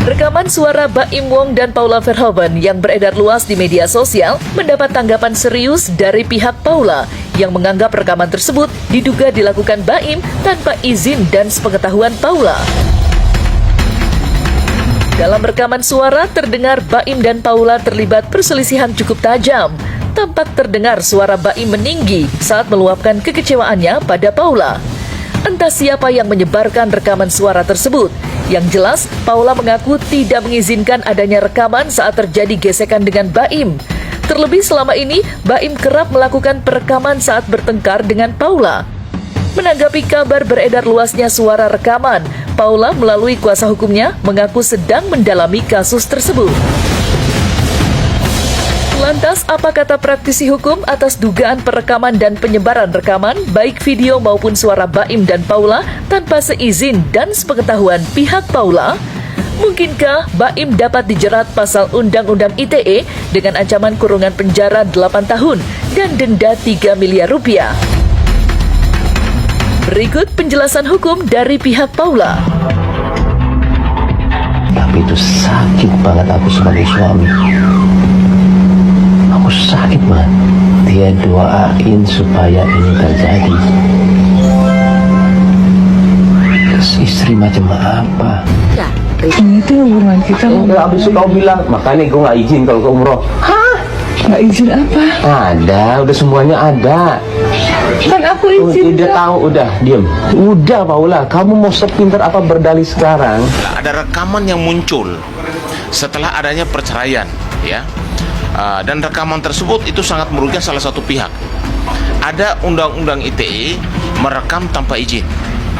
Rekaman suara Baim Wong dan Paula Verhoeven yang beredar luas di media sosial mendapat tanggapan serius dari pihak Paula yang menganggap rekaman tersebut diduga dilakukan Baim tanpa izin dan sepengetahuan Paula. Dalam rekaman suara terdengar Baim dan Paula terlibat perselisihan cukup tajam. Tampak terdengar suara Baim meninggi saat meluapkan kekecewaannya pada Paula. Entah siapa yang menyebarkan rekaman suara tersebut. Yang jelas, Paula mengaku tidak mengizinkan adanya rekaman saat terjadi gesekan dengan Baim. Terlebih selama ini, Baim kerap melakukan perekaman saat bertengkar dengan Paula. Menanggapi kabar beredar luasnya suara rekaman, Paula melalui kuasa hukumnya mengaku sedang mendalami kasus tersebut. Lantas, apa kata praktisi hukum atas dugaan perekaman dan penyebaran rekaman, baik video maupun suara Baim dan Paula, tanpa seizin dan sepengetahuan pihak Paula? Mungkinkah Baim dapat dijerat pasal Undang-Undang ITE dengan ancaman kurungan penjara 8 tahun dan denda 3 miliar rupiah? Berikut penjelasan hukum dari pihak Paula. Tapi itu sakit banget aku sebagai suami. Aku sakit banget. Dia doain supaya ini terjadi. Terus istri macam apa? Ini tuh hubungan kita. Habis itu kau bilang, makanya gue gak izin kalau ke umroh. Hah? Gak izin apa? Ada, udah semuanya ada. Kan aku izin. Udah tahu, udah diem. Udah Paula, kamu mau sepintar apa berdalih sekarang? Ada rekaman yang muncul setelah adanya perceraian, ya. Dan rekaman tersebut itu sangat merugikan salah satu pihak. Ada Undang-Undang ITE merekam tanpa izin,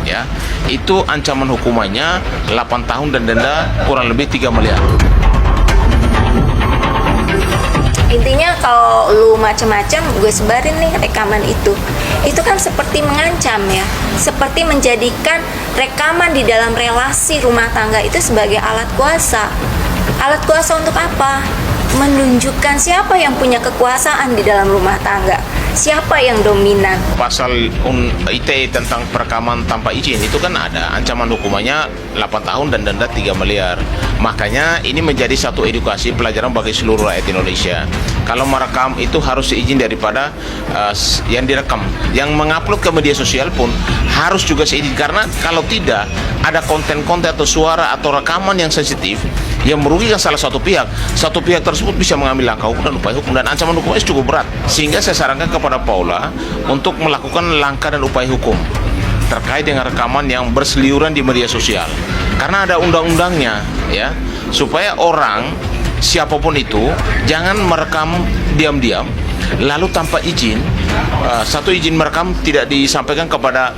ya. Itu ancaman hukumannya 8 tahun dan denda kurang lebih 3 miliar. Intinya kalau lu macam-macam gue sebarin nih rekaman itu kan seperti mengancam ya, seperti menjadikan rekaman di dalam relasi rumah tangga itu sebagai alat kuasa. Alat kuasa untuk apa? Menunjukkan siapa yang punya kekuasaan di dalam rumah tangga, siapa yang dominan. Pasal ITE tentang perekaman tanpa izin itu kan ada ancaman hukumannya 8 tahun dan denda 3 miliar. Makanya ini menjadi satu edukasi pelajaran bagi seluruh rakyat Indonesia. Kalau merekam itu harus seizin daripada yang direkam. Yang mengupload ke media sosial pun harus juga seizin, karena kalau tidak ada konten-konten atau suara atau rekaman yang sensitif yang merugikan salah satu pihak tersebut bisa mengambil langkah hukum dan upaya hukum, dan ancaman hukumnya cukup berat. Sehingga saya sarankan kepada Paula untuk melakukan langkah dan upaya hukum terkait dengan rekaman yang berseliweran di media sosial, karena ada undang-undangnya, ya, supaya orang siapapun itu jangan merekam diam-diam lalu tanpa izin. Satu, izin merekam tidak disampaikan kepada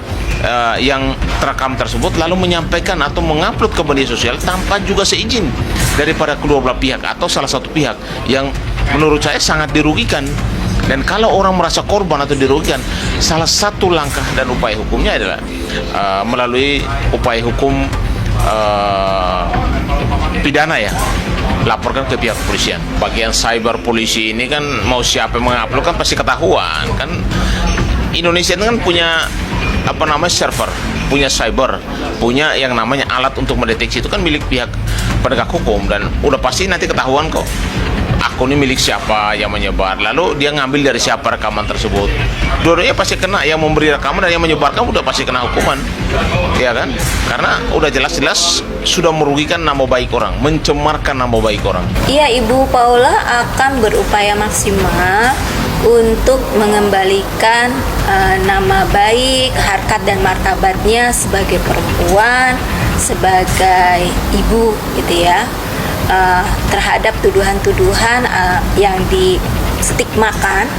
yang terekam tersebut, lalu menyampaikan atau mengupload ke media sosial tanpa juga seizin daripada kedua belah pihak atau salah satu pihak, yang menurut saya sangat dirugikan. Dan kalau orang merasa korban atau dirugikan, salah satu langkah dan upaya hukumnya adalah melalui upaya hukum pidana, ya, laporkan ke pihak kepolisian. Bagian cyber polisi ini kan mau siapa yang mengupload kan pasti ketahuan kan. Indonesia ini kan punya server, punya cyber, punya yang namanya alat untuk mendeteksi, itu kan milik pihak penegak hukum, dan udah pasti nanti ketahuan kok akun ini milik siapa yang menyebar, lalu dia ngambil dari siapa rekaman tersebut. Dua-duanya pasti kena, yang memberi rekaman dan yang menyebarkan udah pasti kena hukuman, ya kan? Karena udah jelas-jelas sudah merugikan nama baik orang, mencemarkan nama baik orang. Iya, Ibu Paula akan berupaya maksimal untuk mengembalikan nama baik, harkat dan martabatnya sebagai perempuan, sebagai ibu, gitu ya, terhadap tuduhan-tuduhan yang distigmakan.